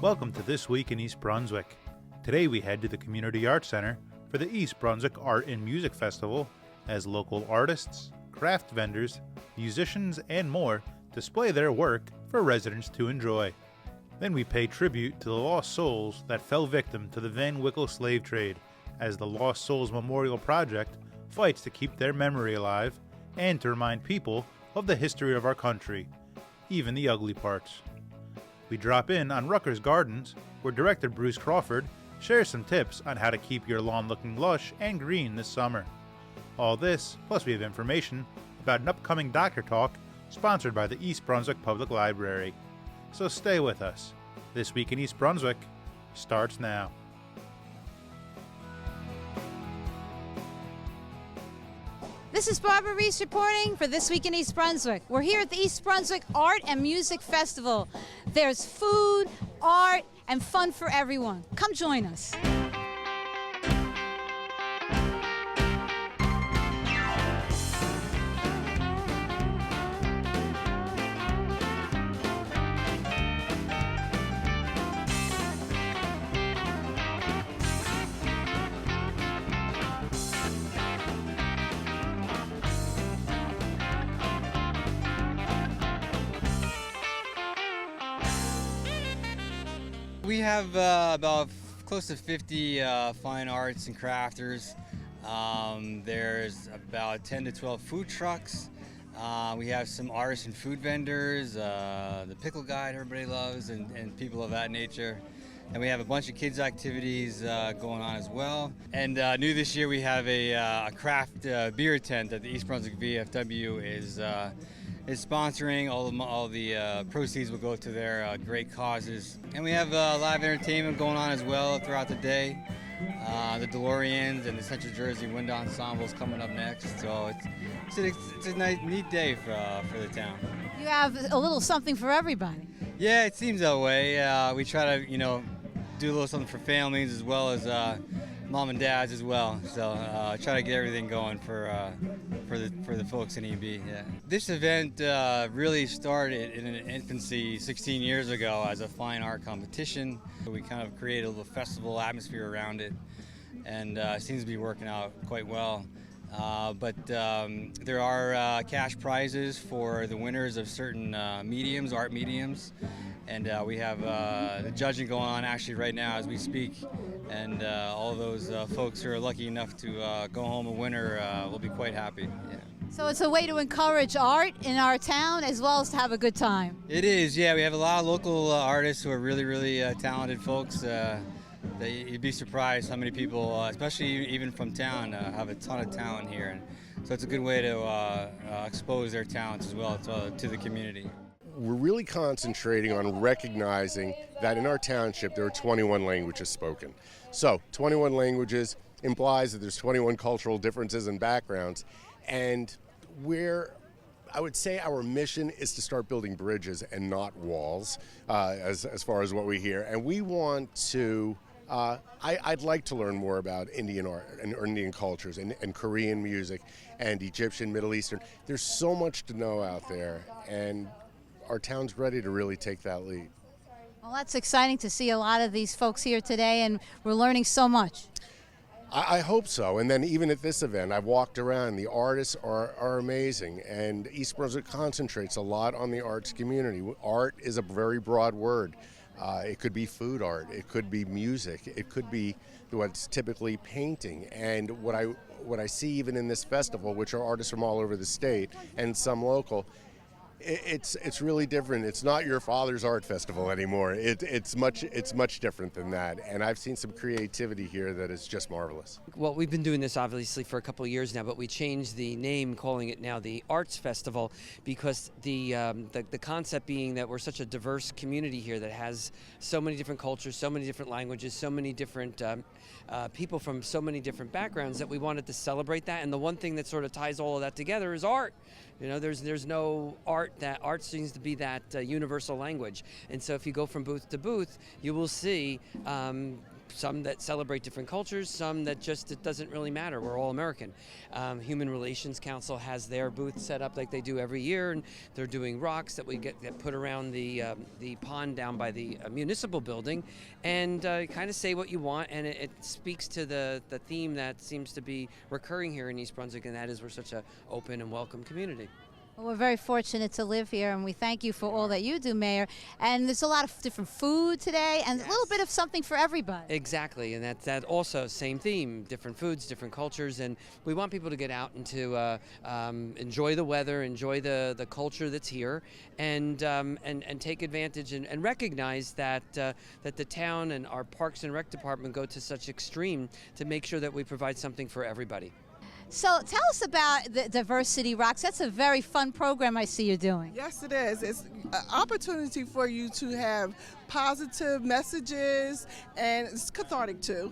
Welcome to This Week in East Brunswick. Today we head to the Community Arts Center for the East Brunswick Art and Music Festival as local artists, craft vendors, musicians, and more display their work for residents to enjoy. Then we pay tribute to the lost souls that fell victim to the Van Wickle slave trade as the Lost Souls Memorial Project fights to keep their memory alive and to remind people of the history of our country, even the ugly parts. We drop in on Rutgers Gardens, where Director Bruce Crawford shares some tips on how to keep your lawn looking lush and green this summer. All this, plus we have information about an upcoming Doctor Talk sponsored by the East Brunswick Public Library. So stay with us. This Week in East Brunswick starts now. This is Barbara Reese reporting for This Week in East Brunswick. We're here at the East Brunswick Art and Music Festival. There's food, art, and fun for everyone. Come join us. We have about close to 50 fine arts and crafters. There's about 10 to 12 food trucks. We have some artists and food vendors, the pickle guide everybody loves, and people of that nature. And we have a bunch of kids activities going on as well. And new this year we have a craft beer tent that the East Brunswick VFW is sponsoring. All the proceeds will go to their great causes. And we have live entertainment going on as well throughout the day. The DeLoreans and the Central Jersey Wind Ensemble is coming up next. So it's a nice, neat day for the town. You have a little something for everybody. Yeah, it seems that way. We try to, do a little something for families as well as mom and dads as well. So try to get everything going for the folks in EB. Yeah. This event really started in an infancy 16 years ago as a fine art competition. We kind of created a little festival atmosphere around it, and it seems to be working out quite well. But there are cash prizes for the winners of certain mediums, art mediums. And we have the judging going on actually right now as we speak. And all those folks who are lucky enough to go home a winner will be quite happy. Yeah. So it's a way to encourage art in our town as well as to have a good time. It is, yeah. We have a lot of local artists who are really, really talented folks. You'd be surprised how many people, especially even from town, have a ton of talent here. And so it's a good way to expose their talents as well to the community. We're really concentrating on recognizing that in our township there are 21 languages spoken. So 21 languages implies that there's 21 cultural differences and backgrounds. And I would say our mission is to start building bridges and not walls, as far as what we hear. And we want to, I'd like to learn more about Indian art and Indian cultures and Korean music and Egyptian, Middle Eastern. There's so much to know out there, and our town's ready to really take that lead. Well, that's exciting to see a lot of these folks here today, and we're learning so much. I hope so. And then even at this event, I've walked around. The artists are amazing, and East Brunswick concentrates a lot on the arts community. Art is a very broad word. It could be food art, it could be music, it could be what's typically painting. And what I see even in this festival, which are artists from all over the state and some local, it's really different. It's not your father's art festival anymore. It's much different than that. And I've seen some creativity here that is just marvelous. Well, we've been doing this obviously for a couple of years now, but we changed the name, calling it now the Arts Festival, because the concept being that we're such a diverse community here that has so many different cultures, so many different languages, so many different people from so many different backgrounds, that we wanted to celebrate that. And the one thing that sort of ties all of that together is art. There's no art. That art seems to be that universal language. And so if you go from booth to booth, you will see some that celebrate different cultures, some that just it doesn't really matter. We're all American. Human Relations Council has their booth set up like they do every year, and they're doing rocks that we get put around the pond down by the municipal building, and kind of say what you want, and it speaks to the theme that seems to be recurring here in East Brunswick, and that is we're such an open and welcome community. Well, we're very fortunate to live here, and we thank you for all that you do, Mayor. And there's a lot of different food today, and a little bit of something for everybody. Exactly, and that also same theme: different foods, different cultures, and we want people to get out and to enjoy the weather, enjoy the culture that's here, and take advantage and recognize that that the town and our Parks and Rec department go to such extreme to make sure that we provide something for everybody. So tell us about the Diversity Rocks. That's a very fun program I see you doing. Yes, it is. It's an opportunity for you to have positive messages, and it's cathartic too.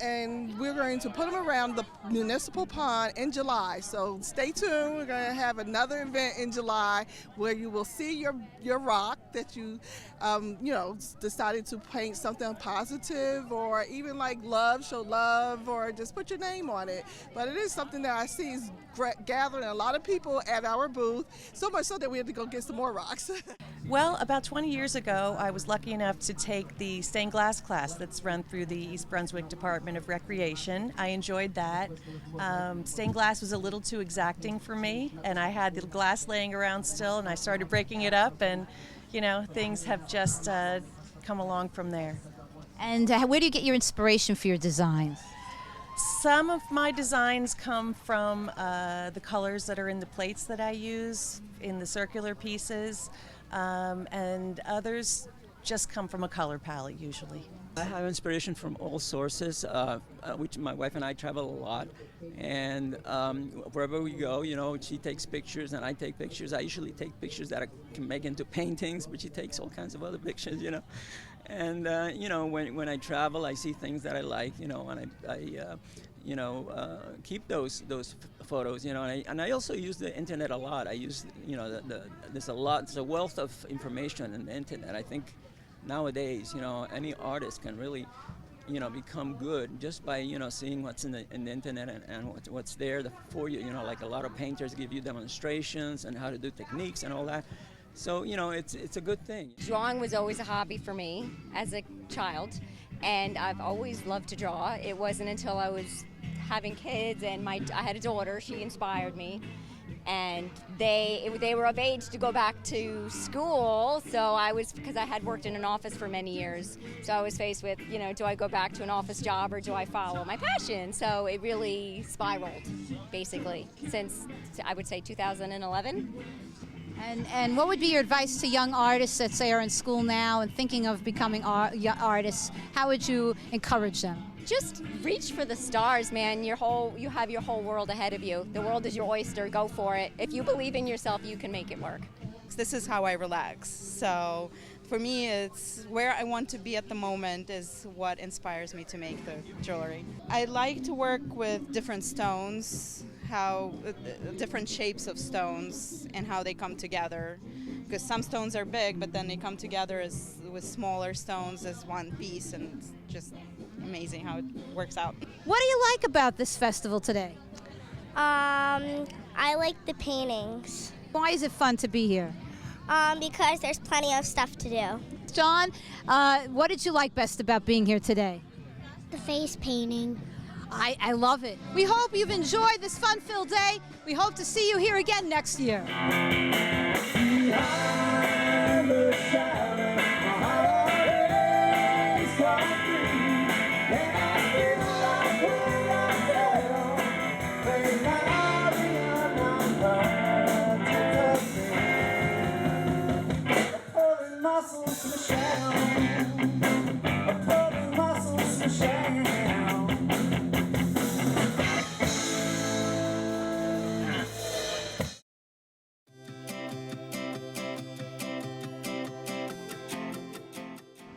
And we're going to put them around the municipal pond in July. So stay tuned. We're going to have another event in July where you will see your rock that you, decided to paint something positive, or even like love, show love, or just put your name on it. But it is something that I see is gathering a lot of people at our booth, so much so that we had to go get some more rocks. Well, about 20 years ago, I was lucky enough to take the stained glass class that's run through the East Brunswick Department of Recreation. I enjoyed that. Stained glass was a little too exacting for me, and I had the glass laying around still, and I started breaking it up, and things have just come along from there. And where do you get your inspiration for your designs? Some of my designs come from the colors that are in the plates that I use in the circular pieces, and others just come from a color palette usually. I have inspiration from all sources, which my wife and I travel a lot, and wherever we go, she takes pictures and I take pictures. I usually take pictures that I can make into paintings, but she takes all kinds of other pictures, And when I travel, I see things that I like, and I keep those photos, and I also use the internet a lot. I use, there's a wealth of information in the internet. I think nowadays, any artist can really, become good just by, seeing what's in the internet and what's there for you. Like a lot of painters give you demonstrations and how to do techniques and all that. So, it's a good thing. Drawing was always a hobby for me as a child, and I've always loved to draw. It wasn't until I was having kids and I had a daughter, she inspired me, and they were of age to go back to school, so because I had worked in an office for many years, so I was faced with, do I go back to an office job or do I follow my passion? So it really spiraled, basically, since I would say 2011. And what would be your advice to young artists that say are in school now and thinking of becoming artists? How would you encourage them? Just reach for the stars, man. You have your whole world ahead of you. The world is your oyster. Go for it. If you believe in yourself, you can make it work. This is how I relax. So for me, it's where I want to be at the moment is what inspires me to make the jewelry. I like to work with different stones, how different shapes of stones and how they come together. Because some stones are big, but then they come together with smaller stones as one piece, and it's just amazing how it works out. What do you like about this festival today? I like the paintings. Why is it fun to be here? Because there's plenty of stuff to do. John, what did you like best about being here today? The face painting. I love it. We hope you've enjoyed this fun-filled day. We hope to see you here again next year.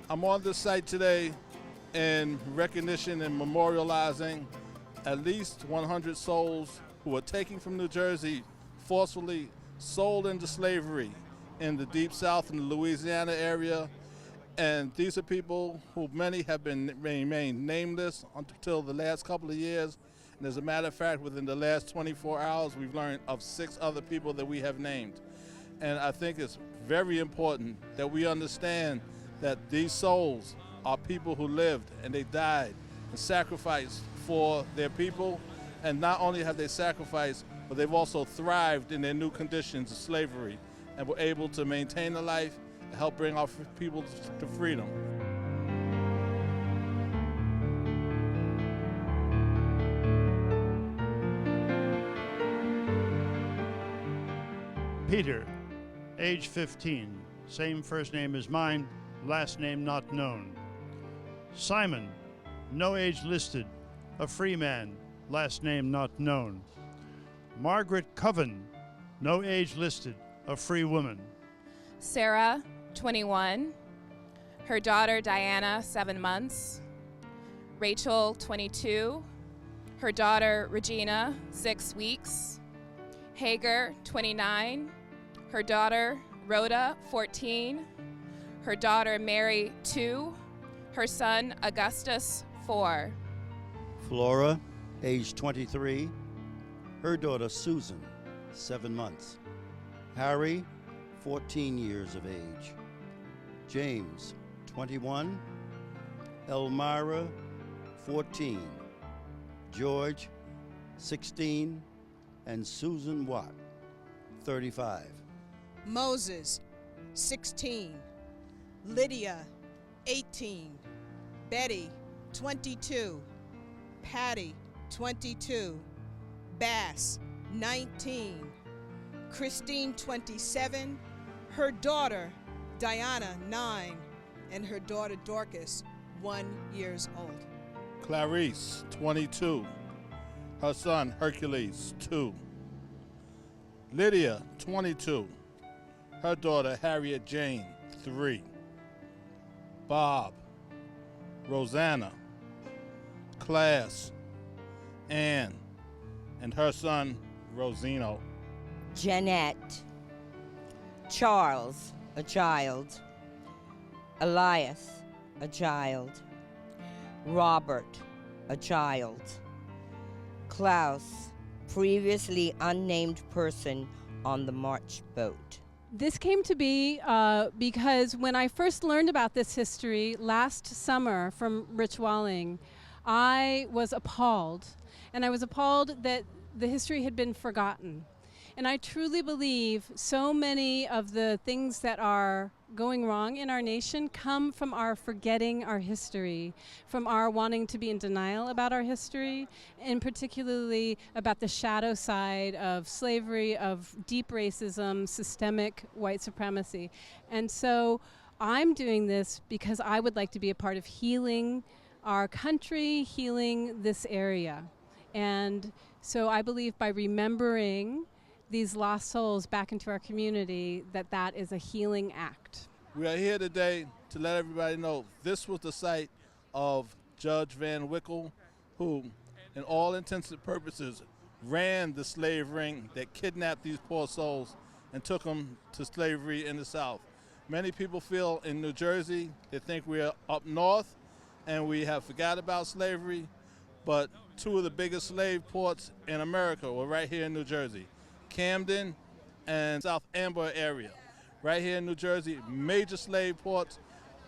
I'm on this site today in recognition and memorializing at least 100 souls who were taken from New Jersey, forcefully sold into slavery in the Deep South and the Louisiana area, And these are people who many have remained nameless until the last couple of years. And as a matter of fact, within the last 24 hours, we've learned of 6 other people that we have named. And I think it's very important that we understand that these souls are people who lived and they died and sacrificed for their people. And not only have they sacrificed, but they've also thrived in their new conditions of slavery and were able to maintain a life and help bring our people to freedom. Peter, age 15, same first name as mine, last name not known. Simon, no age listed, a free man, last name not known. Margaret Coven, no age listed, a free woman. Sarah, 21. Her daughter Diana, 7 months. Rachel, 22. Her daughter Regina, 6 weeks. Hagar, 29. Her daughter Rhoda, 14. Her daughter Mary, 2. Her son Augustus, 4. Flora, age 23. Her daughter Susan, 7 months. Harry, 14 years of age. James, 21. Elmira, 14. George, 16. And Susan Watt, 35. Moses, 16. Lydia, 18. Betty, 22. Patty, 22. Bass, 19. Christine, 27. Her daughter, Diana, 9. And her daughter, Dorcas, 1 year old. Clarice, 22. Her son, Hercules, 2. Lydia, 22. Her daughter, Harriet Jane, 3. Bob, Rosanna, Class, Ann, and her son, Rosino. Jeanette, Charles, a child. Elias, a child. Robert, a child. Klaus, previously unnamed person on the March boat. This came to be because when I first learned about this history last summer from Rich Walling, I was appalled. And I was appalled that the history had been forgotten. And I truly believe so many of the things that are going wrong in our nation come from our forgetting our history, from our wanting to be in denial about our history, and particularly about the shadow side of slavery, of deep racism, systemic white supremacy. And so I'm doing this because I would like to be a part of healing our country, healing this area. And so I believe by remembering these lost souls back into our community, that is a healing act. We are here today to let everybody know this was the site of Judge Van Wickle, who, in all intents and purposes, ran the slave ring that kidnapped these poor souls and took them to slavery in the South. Many people feel in New Jersey, they think we are up north and we have forgot about slavery, but 2 of the biggest slave ports in America were right here in New Jersey. Camden and South Amber area. Right here in New Jersey, major slave ports.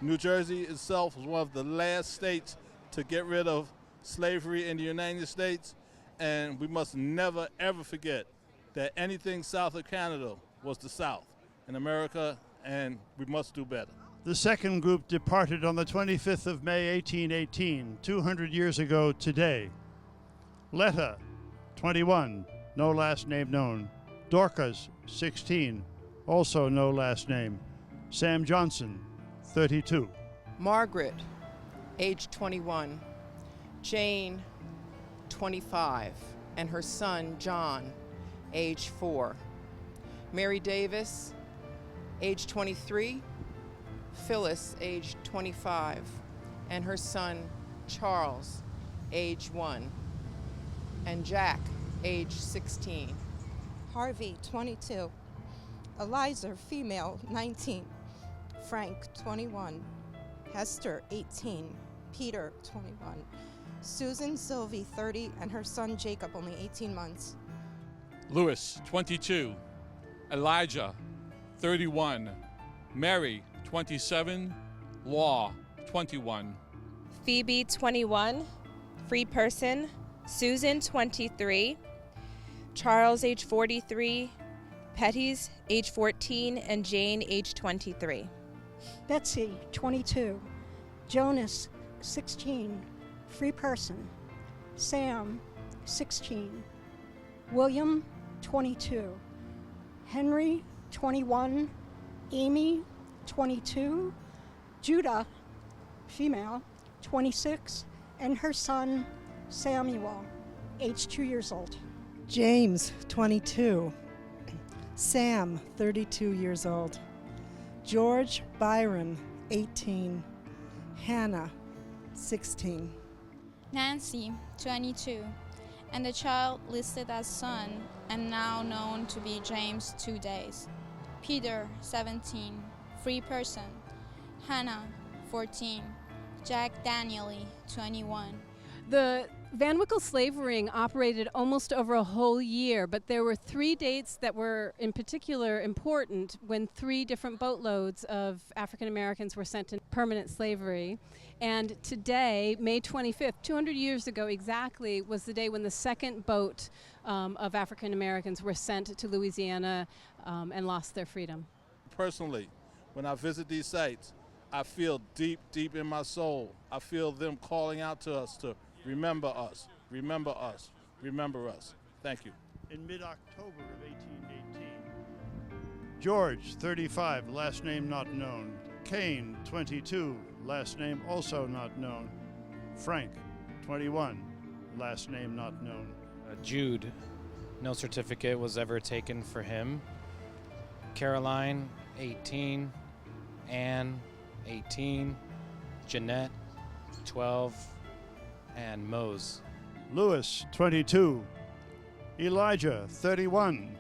New Jersey itself was one of the last states to get rid of slavery in the United States, and we must never ever forget that anything south of Canada was the South in America, and we must do better. The second group departed on the 25th of May, 1818, 200 years ago today. Letta, 21, no last name known. Dorcas, 16, also no last name. Sam Johnson, 32. Margaret, age 21. Jane, 25, and her son, John, age 4. Mary Davis, age 23. Phyllis, age 25, and her son, Charles, age 1. And Jack, age 16. Harvey, 22. Eliza, female, 19. Frank, 21. Hester, 18. Peter, 21. Susan Sylvie, 30, and her son Jacob, only 18 months. Louis, 22. Elijah, 31. Mary, 27. Law, 21. Phoebe, 21. Free person. Susan, 23. Charles, age 43. Petties, age 14, and Jane, age 23. Betsy, 22. Jonas, 16. Free person. Sam, 16. William, 22. Henry, 21. Amy, 22. Judah, female, 26. And her son, Samuel, age 2 years old. James, 22. Sam, 32 years old. George Byron, 18. Hannah, 16. Nancy, 22, and the child listed as son and now known to be James 2 days. Peter, 17, free person. Hannah, 14. Jack Daniely, 21. The Van Wickle slave ring operated almost over a whole year, but there were 3 dates that were in particular important when 3 different boatloads of African Americans were sent into permanent slavery. And today, May 25th, 200 years ago exactly, was the day when the second boat of African Americans were sent to Louisiana and lost their freedom. Personally, when I visit these sites, I feel deep, deep in my soul. I feel them calling out to us to remember us, remember us, remember us. Thank you. In mid-October of 1818, George, 35, last name not known. Cain, 22, last name also not known. Frank, 21, last name not known. Jude, no certificate was ever taken for him. Caroline, 18. Anne, 18. Jeanette, 12. And Mose. Louis, 22. Elijah, 31.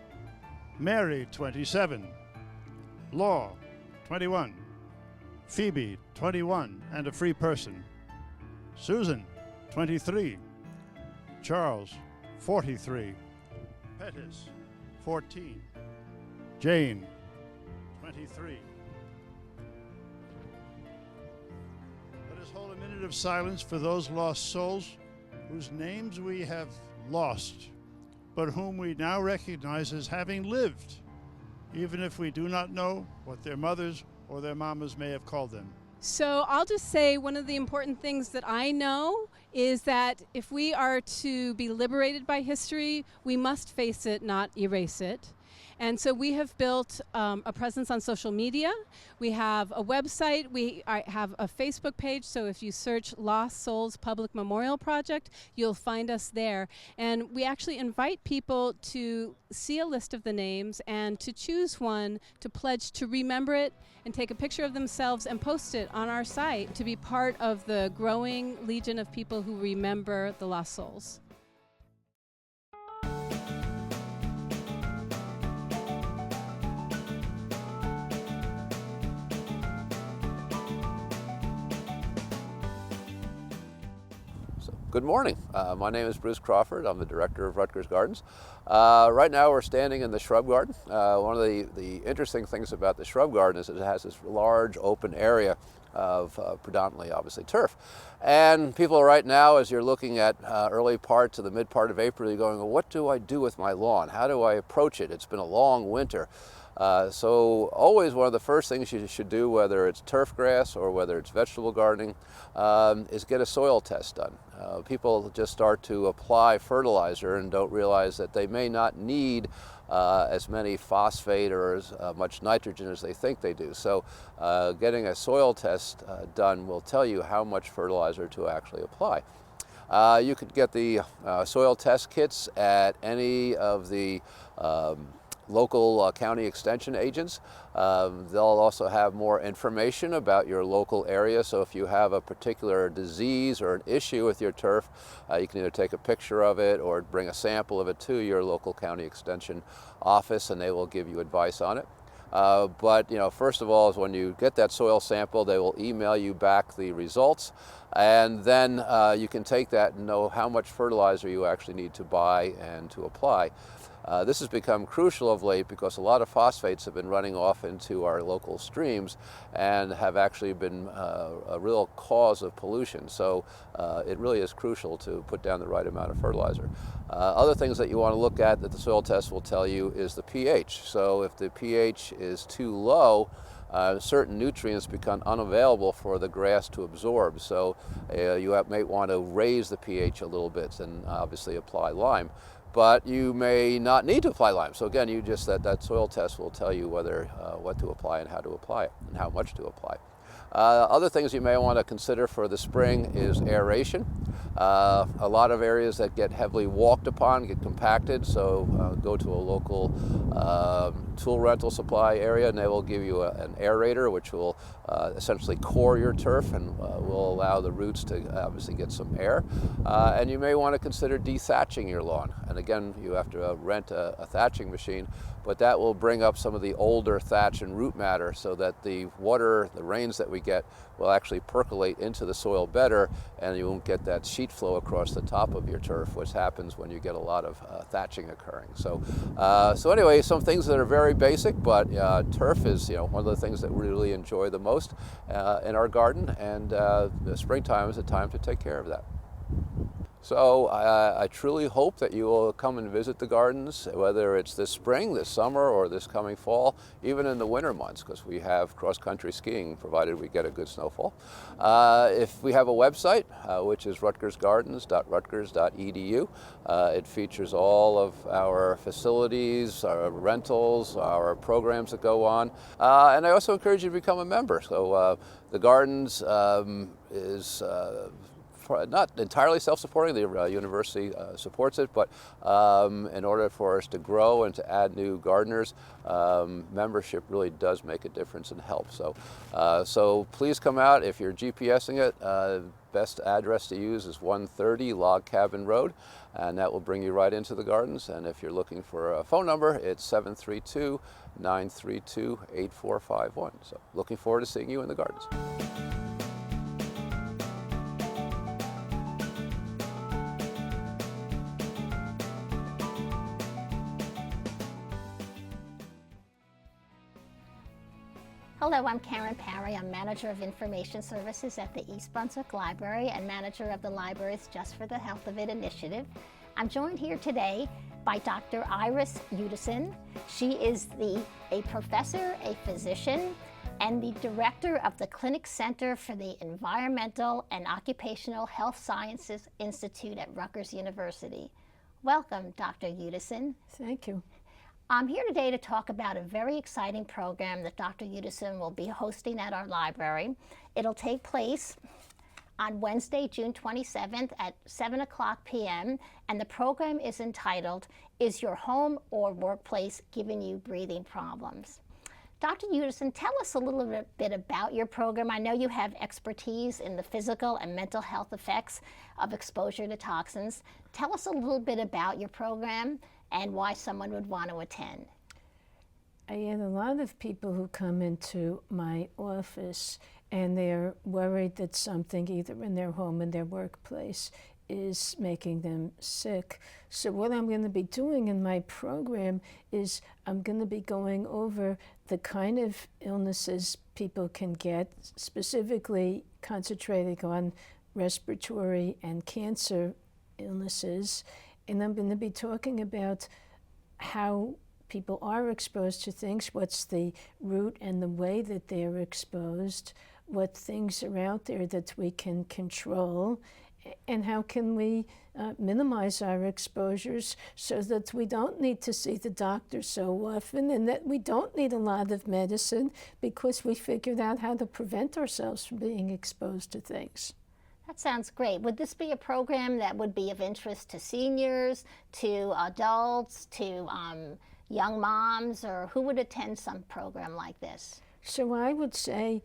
Mary, 27. Law, 21. Phoebe, 21, and a free person. Susan, 23. Charles, 43. Pettis, 14. Jane, 23. Let us hold a minute of silence for those lost souls whose names we have lost, but whom we now recognize as having lived, even if we do not know what their mothers or their mamas may have called them. So I'll just say one of the important things that I know is that if we are to be liberated by history, we must face it, not erase it. And so we have built a presence on social media. We have a website. We have a Facebook page. So if you search Lost Souls Public Memorial Project, you'll find us there. And we actually invite people to see a list of the names and to choose one to pledge to remember it and take a picture of themselves and post it on our site to be part of the growing legion of people who remember the lost souls. Good morning. My name is Bruce Crawford. I'm the director of Rutgers Gardens. Right now we're standing in the shrub garden. One of the interesting things about the shrub garden is it has this large open area of predominantly obviously turf. And people right now, as you're looking at early part to the mid part of April, you're going, well, what do I do with my lawn? How do I approach it? It's been a long winter. So always one of the first things you should do, whether it's turf grass or whether it's vegetable gardening, is get a soil test done. People just start to apply fertilizer and don't realize that they may not need as many phosphate or as much nitrogen as they think they do. So getting a soil test done will tell you how much fertilizer to actually apply. You could get the soil test kits at any of the local county extension agents. They'll also have more information about your local area, so if you have a particular disease or an issue with your turf, you can either take a picture of it or bring a sample of it to your local county extension office and they will give you advice on it. But first of all is when you get that soil sample, they will email you back the results, and then you can take that and know how much fertilizer you actually need to buy and to apply. This has become crucial of late because a lot of phosphates have been running off into our local streams and have actually been a real cause of pollution. So it really is crucial to put down the right amount of fertilizer. Other things that you want to look at that the soil test will tell you is the pH. So if the pH is too low, certain nutrients become unavailable for the grass to absorb. So you may want to raise the pH a little bit and obviously apply lime. But you may not need to apply lime. So again, that soil test will tell you whether what to apply and how to apply it and how much to apply. Other things you may want to consider for the spring is aeration. A lot of areas that get heavily walked upon get compacted, so go to a local tool rental supply area and they will give you an aerator which will essentially core your turf and will allow the roots to obviously get some air. And you may want to consider dethatching your lawn. And again, you have to rent a thatching machine, but that will bring up some of the older thatch and root matter so that the water, the rains that we get, will actually percolate into the soil better, and you won't get that sheet flow across the top of your turf, which happens when you get a lot of thatching occurring. So anyway, some things that are very basic, but turf is one of the things that we really enjoy the most in our garden, and the springtime is a time to take care of that. So I truly hope that you will come and visit the gardens, whether it's this spring, this summer, or this coming fall, even in the winter months, because we have cross-country skiing, provided we get a good snowfall. If we have a website, which is rutgersgardens.rutgers.edu. It features all of our facilities, our rentals, our programs that go on. And I also encourage you to become a member. So the Gardens is not entirely self-supporting. The university supports it, but in order for us to grow and to add new gardeners, membership really does make a difference and help. So please come out. If you're GPSing it, best address to use is 130 Log Cabin Road, and that will bring you right into the gardens. And if you're looking for a phone number, it's 732-932-8451. So looking forward to seeing you in the gardens. Hello, I'm Karen Parry. I'm Manager of Information Services at the East Brunswick Library and Manager of the library's Just for the Health of It initiative. I'm joined here today by Dr. Iris Udasin. She is a professor, a physician, and the director of the Clinic Center for the Environmental and Occupational Health Sciences Institute at Rutgers University. Welcome, Dr. Udasin. Thank you. I'm here today to talk about a very exciting program that Dr. Udasin will be hosting at our library. It'll take place on Wednesday, June 27th at 7:00 p.m. and the program is entitled, Is Your Home or Workplace Giving You Breathing Problems? Dr. Udasin, tell us a little bit about your program. I know you have expertise in the physical and mental health effects of exposure to toxins. Tell us a little bit about your program and why someone would want to attend. I get a lot of people who come into my office and they're worried that something either in their home or their workplace is making them sick. So what I'm going to be doing in my program is I'm going to be going over the kind of illnesses people can get, specifically concentrating on respiratory and cancer illnesses. And I'm going to be talking about how people are exposed to things, what's the route and the way that they're exposed, what things are out there that we can control, and how can we minimize our exposures so that we don't need to see the doctor so often and that we don't need a lot of medicine because we figured out how to prevent ourselves from being exposed to things. That sounds great. Would this be a program that would be of interest to seniors, to adults, to young moms, or who would attend some program like this? So I would say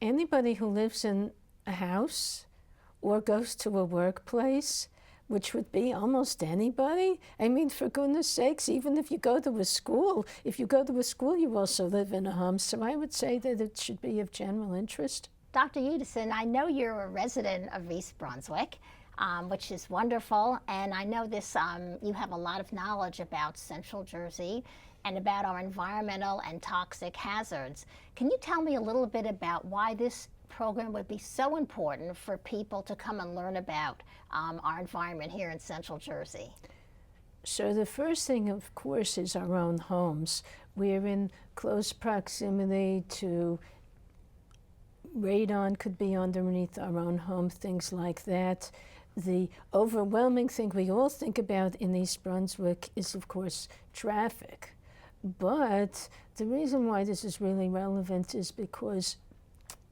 anybody who lives in a house or goes to a workplace, which would be almost anybody. I mean, for goodness sakes, even if you go to a school, you also live in a home. So I would say that it should be of general interest. Dr. Udasin, I know you're a resident of East Brunswick, which is wonderful, and I know you have a lot of knowledge about Central Jersey and about our environmental and toxic hazards. Can you tell me a little bit about why this program would be so important for people to come and learn about our environment here in Central Jersey? So the first thing, of course, is our own homes. We're in close proximity to radon, could be underneath our own home, things like that. The overwhelming thing we all think about in East Brunswick is, of course, traffic. But the reason why this is really relevant is because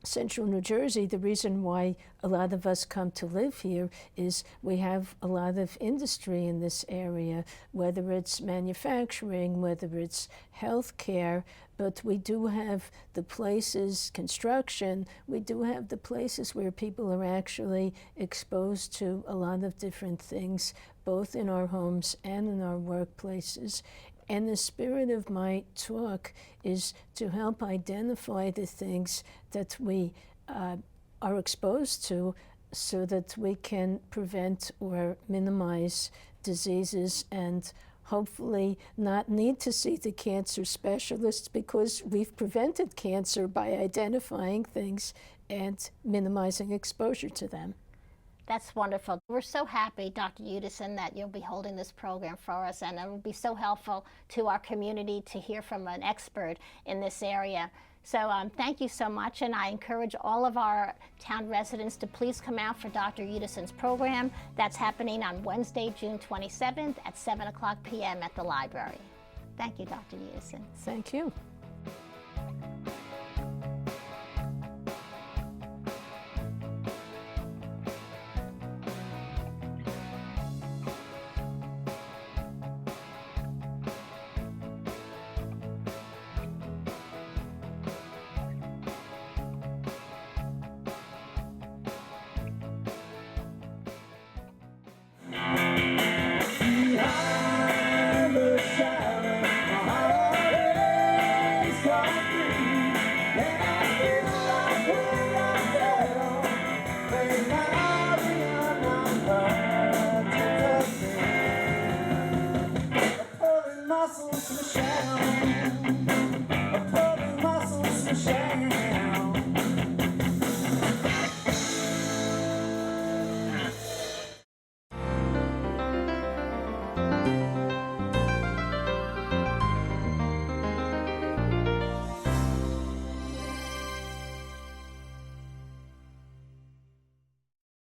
Central New Jersey, the reason why a lot of us come to live here is we have a lot of industry in this area, whether it's manufacturing, whether it's healthcare, but we do have the places, construction, we do have the places where people are actually exposed to a lot of different things, both in our homes and in our workplaces. And the spirit of my talk is to help identify the things that we are exposed to so that we can prevent or minimize diseases and hopefully not need to see the cancer specialists because we've prevented cancer by identifying things and minimizing exposure to them. That's wonderful. We're so happy, Dr. Udasin, that you'll be holding this program for us, and it will be so helpful to our community to hear from an expert in this area. So thank you so much, and I encourage all of our town residents to please come out for Dr. Udasin's program. That's happening on Wednesday, June 27th at 7 o'clock p.m. at the library. Thank you, Dr. Udasin. Thank you.